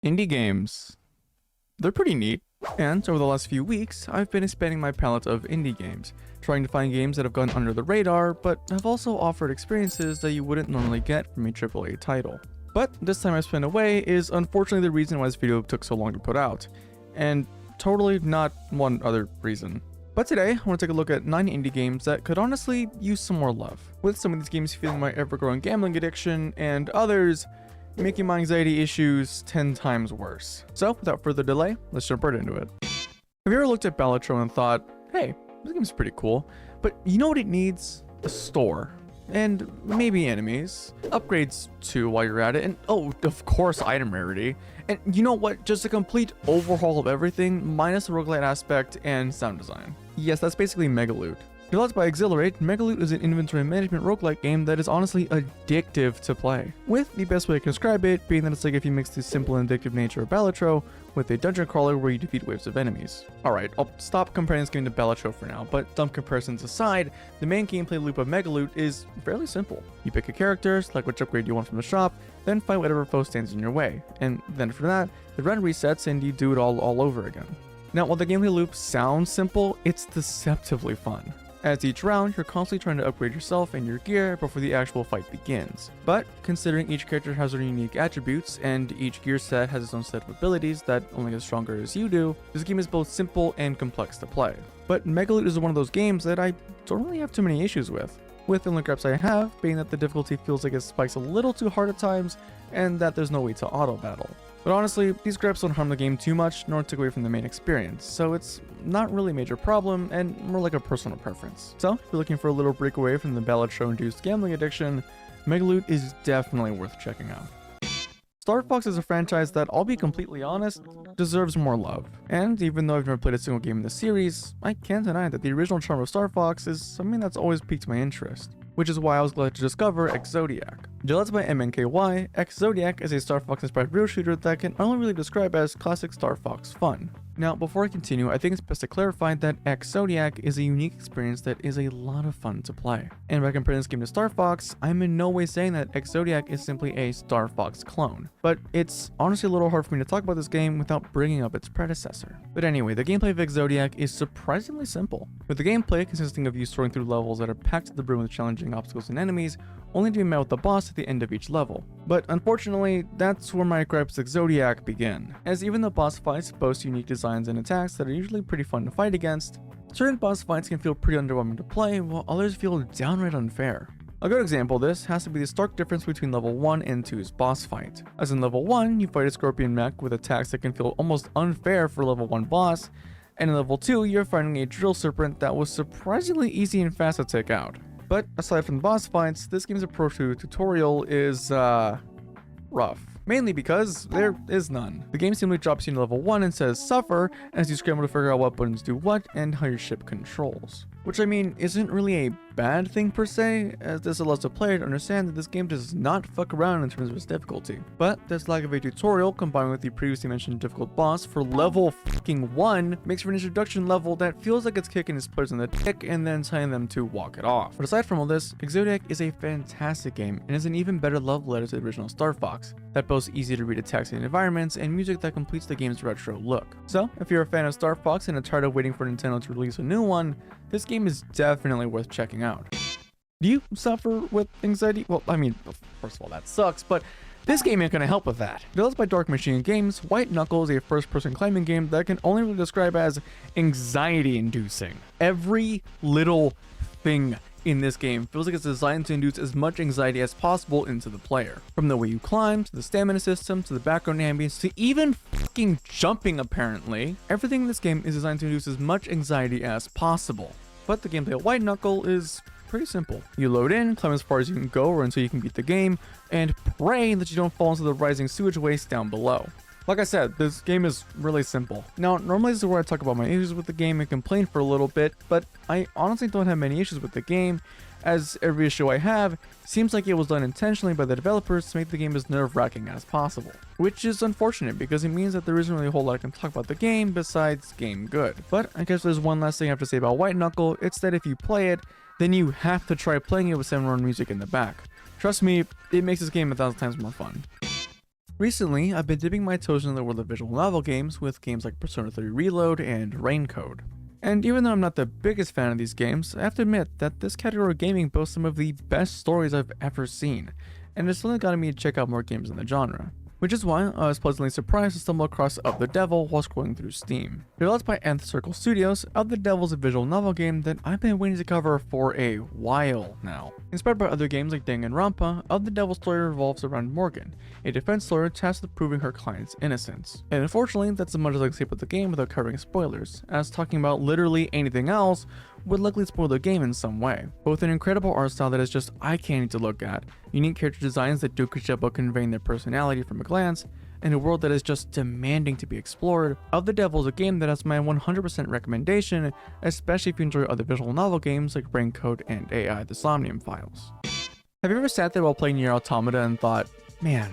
Indie games. They're pretty neat, and over the last few weeks, I've been expanding my palette of indie games, trying to find games that have gone under the radar, but have also offered experiences that you wouldn't normally get from a AAA title. But this time I spent away is unfortunately the reason why this video took so long to put out, and totally not one other reason. But today, I want to take a look at 9 indie games that could honestly use some more love, with some of these games feeling my ever-growing gambling addiction, and others making my anxiety issues 10 times worse. So, without further delay, let's jump right into it. Have you ever looked at Balatro and thought, hey, this game's pretty cool, but you know what it needs? A store. And maybe enemies, upgrades too while you're at it, and oh, of course item rarity. And you know what, just a complete overhaul of everything, minus the roguelite aspect and sound design. Yes, that's basically Megaloot. Developed by Exhilarate, Megaloot is an inventory management roguelike game that is honestly addictive to play. With the best way I can describe it being that it's like if you mix the simple and addictive nature of Balatro with a dungeon crawler where you defeat waves of enemies. Alright, I'll stop comparing this game to Balatro for now, but dumb comparisons aside, the main gameplay loop of Megaloot is fairly simple. You pick a character, select which upgrade you want from the shop, then fight whatever foe stands in your way, and then after that, the run resets and you do it all over again. Now, while the gameplay loop sounds simple, it's deceptively fun. As each round, you're constantly trying to upgrade yourself and your gear before the actual fight begins. But considering each character has their unique attributes and each gear set has its own set of abilities that only get stronger as you do, this game is both simple and complex to play. But Megaloot is one of those games that I don't really have too many issues with the only gripes I have being that the difficulty feels like it spikes a little too hard at times and that there's no way to auto battle. But honestly, these gripes don't harm the game too much nor take away from the main experience, so it's not really a major problem and more like a personal preference. So, if you're looking for a little breakaway from the Balatro-induced gambling addiction, Megaloot is definitely worth checking out. Star Fox is a franchise that, I'll be completely honest, deserves more love. And even though I've never played a single game in the series, I can't deny that the original charm of Star Fox is something that's always piqued my interest, which is why I was glad to discover Zodiac. Developed by MNKY, Zodiac is a Star Fox-inspired real shooter that can only really describe as classic Star Fox fun. Now, before I continue, I think it's best to clarify that Zodiac is a unique experience that is a lot of fun to play. And by comparing this game to Star Fox, I'm in no way saying that Zodiac is simply a Star Fox clone. But it's honestly a little hard for me to talk about this game without bringing up its predecessor. But anyway, the gameplay of Zodiac is surprisingly simple, with the gameplay consisting of you soaring through levels that are packed to the brim with challenging obstacles and enemies, only to be met with the boss at the end of each level. But unfortunately, that's where my gripes with Zodiac begin, as even the boss fights boast unique designs and attacks that are usually pretty fun to fight against, certain boss fights can feel pretty underwhelming to play, while others feel downright unfair. A good example of this has to be the stark difference between level 1 and 2's boss fight. As in level 1, you fight a scorpion mech with attacks that can feel almost unfair for level 1 boss, and in level 2, you're fighting a drill serpent that was surprisingly easy and fast to take out. But aside from the boss fights, this game's approach to tutorial is, rough. Mainly because there is none. The game simply drops you into level 1 and says suffer as you scramble to figure out what buttons do what and how your ship controls. Which I mean isn't really a bad thing per se, as this allows the player to understand that this game does not fuck around in terms of its difficulty. But this lack of a tutorial combined with the previously mentioned difficult boss for level fucking 1 makes for an introduction level that feels like it's kicking its players in the dick and then telling them to walk it off. But aside from all this, Zodiac is a fantastic game and is an even better love letter to the original Star Fox that boasts easy to read attacks and environments and music that completes the game's retro look. So if you're a fan of Star Fox and are tired of waiting for Nintendo to release a new one, this game is definitely worth checking out. Do you suffer with anxiety? Well, I mean, first of all, that sucks, but this game ain't gonna help with that. Developed by Dark Machine Games, White Knuckle is a first-person climbing game that I can only really describe as anxiety-inducing. Every little thing in this game feels like it's designed to induce as much anxiety as possible into the player. From the way you climb, to the stamina system, to the background ambience, to even fucking jumping apparently, everything in this game is designed to induce as much anxiety as possible. But the gameplay of White Knuckle is pretty simple. You load in, climb as far as you can go or until you can beat the game, and pray that you don't fall into the rising sewage waste down below. Like I said, this game is really simple. Now, normally this is where I talk about my issues with the game and complain for a little bit, but I honestly don't have many issues with the game, as every issue I have seems like it was done intentionally by the developers to make the game as nerve-wracking as possible. Which is unfortunate because it means that there isn't really a whole lot I can talk about the game besides game good. But I guess there's one last thing I have to say about White Knuckle, it's that if you play it, then you have to try playing it with 7-run music in the back. Trust me, it makes this game 1,000 times more fun. Recently, I've been dipping my toes in the world of visual novel games with games like Persona 3 Reload and Raincode. And even though I'm not the biggest fan of these games, I have to admit that this category of gaming boasts some of the best stories I've ever seen, and it's only gotten me to check out more games in the genre. Which is why I was pleasantly surprised to stumble across Of the Devil while scrolling through Steam. Developed by Nth Circle Studios, Of the Devil is a visual novel game that I've been waiting to cover for a while now. Inspired by other games like Danganronpa, Of the Devil's story revolves around Morgan, a defense lawyer tasked with proving her client's innocence. And unfortunately, that's as much as I can say about the game without covering spoilers, as talking about literally anything else would likely spoil the game in some way. But with an incredible art style that is just eye-candy to look at, unique character designs that do a good job about conveying their personality from a glance, and a world that is just demanding to be explored, Of the Devil is a game that has my 100% recommendation, especially if you enjoy other visual novel games like Raincode and AI The Somnium Files. Have you ever sat there while playing Nier Automata and thought, man,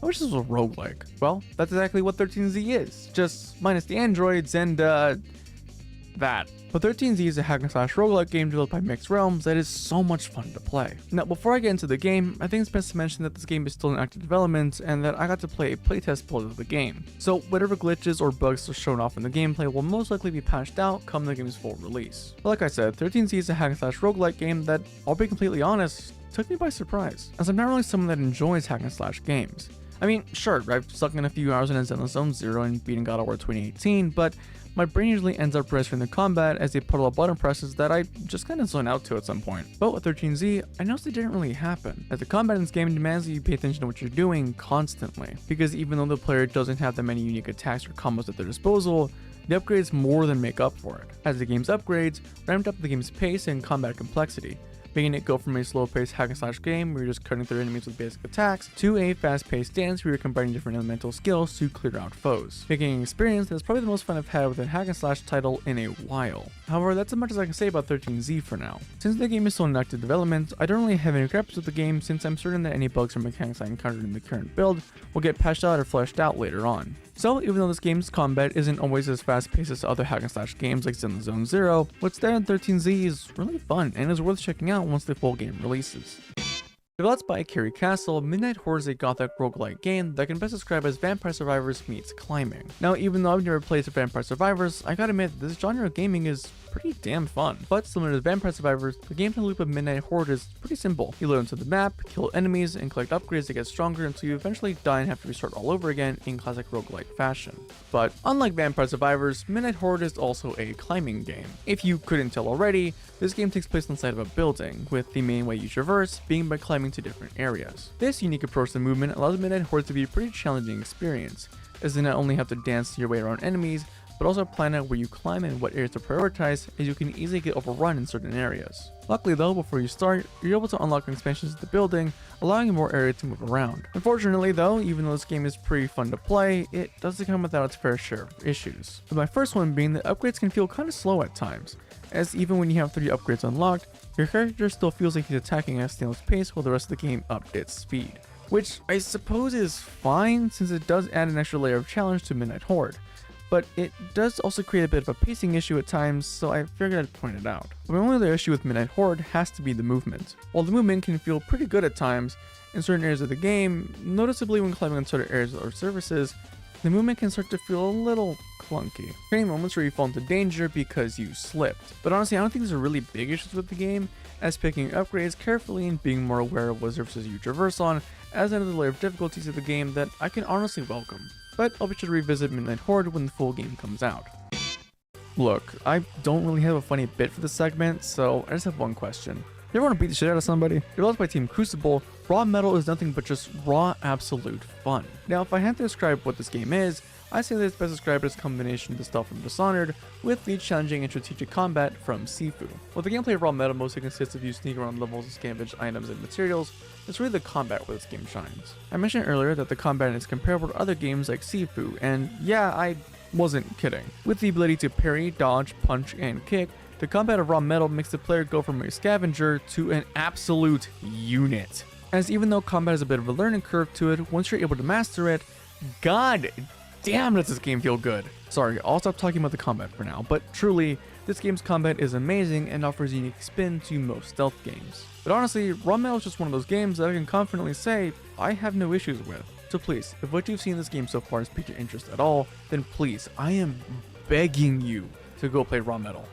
I wish this was a roguelike? Well, that's exactly what 13Z is, just minus the androids and that. But 13Z is a hack and slash roguelike game developed by Mixed Realms that is so much fun to play. Now, before I get into the game, I think it's best to mention that this game is still in active development and that I got to play a playtest build of the game. So whatever glitches or bugs are shown off in the gameplay will most likely be patched out come the game's full release. But like I said, 13Z is a hack and slash roguelike game that, I'll be completely honest, took me by surprise, as I'm not really someone that enjoys hack and slash games. I mean, sure, I've stuck in a few hours in Zenless Zone 0 and beating God of War 2018, but my brain usually ends up registering the combat as a puddle of button presses that I just kind of zone out to at some point. But with 13Z, I noticed it didn't really happen, as the combat in this game demands that you pay attention to what you're doing constantly, because even though the player doesn't have that many unique attacks or combos at their disposal, the upgrades more than make up for it, as the game's upgrades ramped up the game's pace and combat complexity, making it go from a slow-paced hack-and-slash game where you're just cutting through enemies with basic attacks, to a fast-paced dance where you're combining different elemental skills to clear out foes, making an experience that's probably the most fun I've had with a hack-and-slash title in a while. However, that's as much as I can say about 13Z for now. Since the game is still in active development, I don't really have any gripes with the game since I'm certain that any bugs or mechanics I encountered in the current build will get patched out or fleshed out later on. So, even though this game's combat isn't always as fast-paced as other hack-and-slash games like Zenless Zone 0, what's there in 13Z is really fun and is worth checking out once the full game releases. Developed by Carrie Castle, Midnight Horde is a gothic roguelike game that can best describe as Vampire Survivors meets climbing. Now, even though I've never played Vampire Survivors, I gotta admit this genre of gaming is pretty damn fun. But similar to Vampire Survivors, the gameplay loop of Midnight Horde is pretty simple. You load into the map, kill enemies, and collect upgrades to get stronger until you eventually die and have to restart all over again in classic roguelike fashion. But unlike Vampire Survivors, Midnight Horde is also a climbing game. If you couldn't tell already, this game takes place inside of a building, with the main way you traverse being by climbing to different areas. This unique approach to movement allows Midnight Horde to be a pretty challenging experience, as you not only have to dance your way around enemies, but also plan out where you climb and what areas to prioritize, as you can easily get overrun in certain areas. Luckily though, before you start, you're able to unlock expansions to the building, allowing you more area to move around. Unfortunately though, even though this game is pretty fun to play, it doesn't come without its fair share of issues. With my first one being that upgrades can feel kinda slow at times, as even when you have 3 upgrades unlocked, your character still feels like he's attacking at a snail's pace while the rest of the game upped its speed. Which I suppose is fine, since it does add an extra layer of challenge to Midnight Horde. But it does also create a bit of a pacing issue at times, so I figured I'd point it out. But my only other issue with Midnight Horde has to be the movement. While the movement can feel pretty good at times, in certain areas of the game, noticeably when climbing on certain areas or surfaces, the movement can start to feel a little clunky, creating moments where you fall into danger because you slipped. But honestly, I don't think these are really big issues with the game, as picking upgrades carefully and being more aware of what surfaces you traverse on adds another layer of difficulty to the game that I can honestly welcome. But I'll be sure to revisit Midnight Horde when the full game comes out. Look, I don't really have a funny bit for this segment, so I just have one question. You ever want to beat the shit out of somebody? Developed by Team Crucible, Raw Metal is nothing but just raw absolute fun. Now, if I had to describe what this game is, I say that it's best described as a combination of the stealth from Dishonored with the challenging and strategic combat from Sifu. While the gameplay of Raw Metal mostly consists of you sneaking around levels and scavenge items and materials, it's really the combat where this game shines. I mentioned earlier that the combat is comparable to other games like Sifu, and yeah, I wasn't kidding. With the ability to parry, dodge, punch, and kick, the combat of Raw Metal makes the player go from a scavenger to an absolute unit. As even though combat has a bit of a learning curve to it, once you're able to master it, god damn does this game feel good. Sorry, I'll stop talking about the combat for now, but truly, this game's combat is amazing and offers a unique spin to most stealth games. But honestly, Raw Metal is just one of those games that I can confidently say I have no issues with. So please, if what you've seen in this game so far has piqued your interest at all, then please, I am begging you to go play Raw Metal.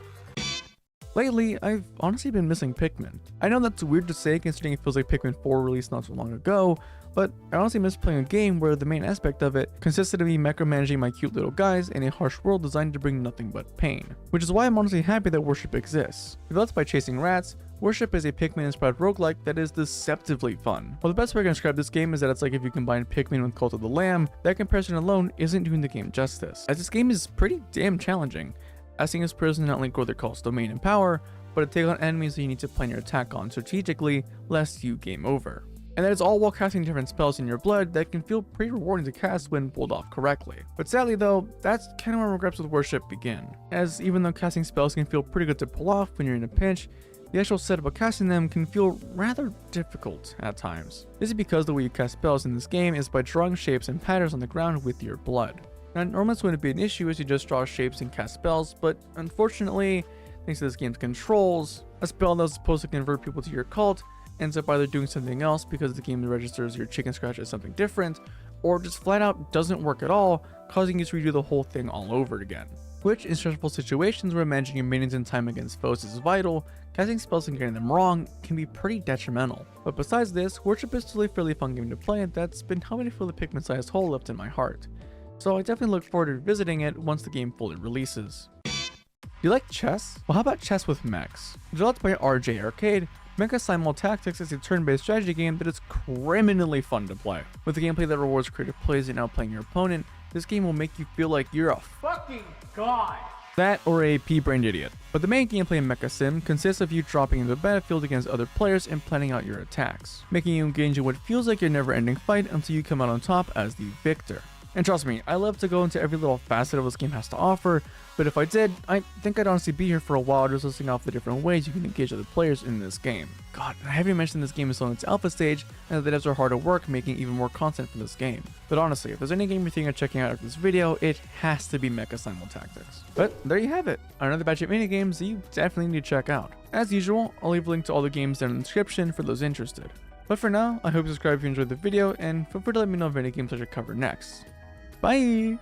Lately, I've honestly been missing Pikmin. I know that's weird to say considering it feels like Pikmin 4 released not so long ago, but I honestly miss playing a game where the main aspect of it consisted of me micromanaging my cute little guys in a harsh world designed to bring nothing but pain. Which is why I'm honestly happy that Worship exists. Developed by Chasing Rats, Worship is a Pikmin-inspired roguelike that is deceptively fun. Well, the best way I can describe this game is that it's like if you combine Pikmin with Cult of the Lamb. That comparison alone isn't doing the game justice, as this game is pretty damn challenging, asking its players to not only grow their cult's domain and power, but to take on enemies that you need to plan your attack on strategically, lest you game over. And that is all while casting different spells in your blood that can feel pretty rewarding to cast when pulled off correctly. But sadly though, that's kind of where regrets with Worship begin, as even though casting spells can feel pretty good to pull off when you're in a pinch, the actual setup of casting them can feel rather difficult at times. This is because the way you cast spells in this game is by drawing shapes and patterns on the ground with your blood. Now normally this wouldn't be an issue as you just draw shapes and cast spells, but unfortunately, thanks to this game's controls, a spell that was supposed to convert people to your cult ends up either doing something else because the game registers your chicken scratch as something different, or just flat out doesn't work at all, causing you to redo the whole thing all over again. Which, in stressful situations where managing your minions in time against foes is vital, casting spells and getting them wrong can be pretty detrimental. But besides this, Worship is still a fairly fun game to play that's been helping to fill the Pikmin-sized hole left in my heart. So I definitely look forward to revisiting it once the game fully releases. You like chess? Well, how about chess with mechs? Developed by RJ Arcade, Mecha SImultactics is a turn-based strategy game that is criminally fun to play. With a gameplay that rewards creative plays and outplaying your opponent, this game will make you feel like you're a fucking god! That or a pea-brained idiot. But the main gameplay in Mecha Sim consists of you dropping into the battlefield against other players and planning out your attacks, making you engage in what feels like a never-ending fight until you come out on top as the victor. And trust me, I love to go into every little facet of this game has to offer, but if I did, I think I'd honestly be here for a while just listing off the different ways you can engage other players in this game. God, I haven't mentioned this game is still in its alpha stage, and the devs are hard at work making even more content for this game. But honestly, if there's any game you're thinking of checking out after this video, it has to be Mecha SImultactics. But there you have it, another batch of minigames that you definitely need to check out. As usual, I'll leave a link to all the games down in the description for those interested. But for now, I hope you subscribe if you enjoyed the video, and feel free to let me know of any games I should cover next. Bye!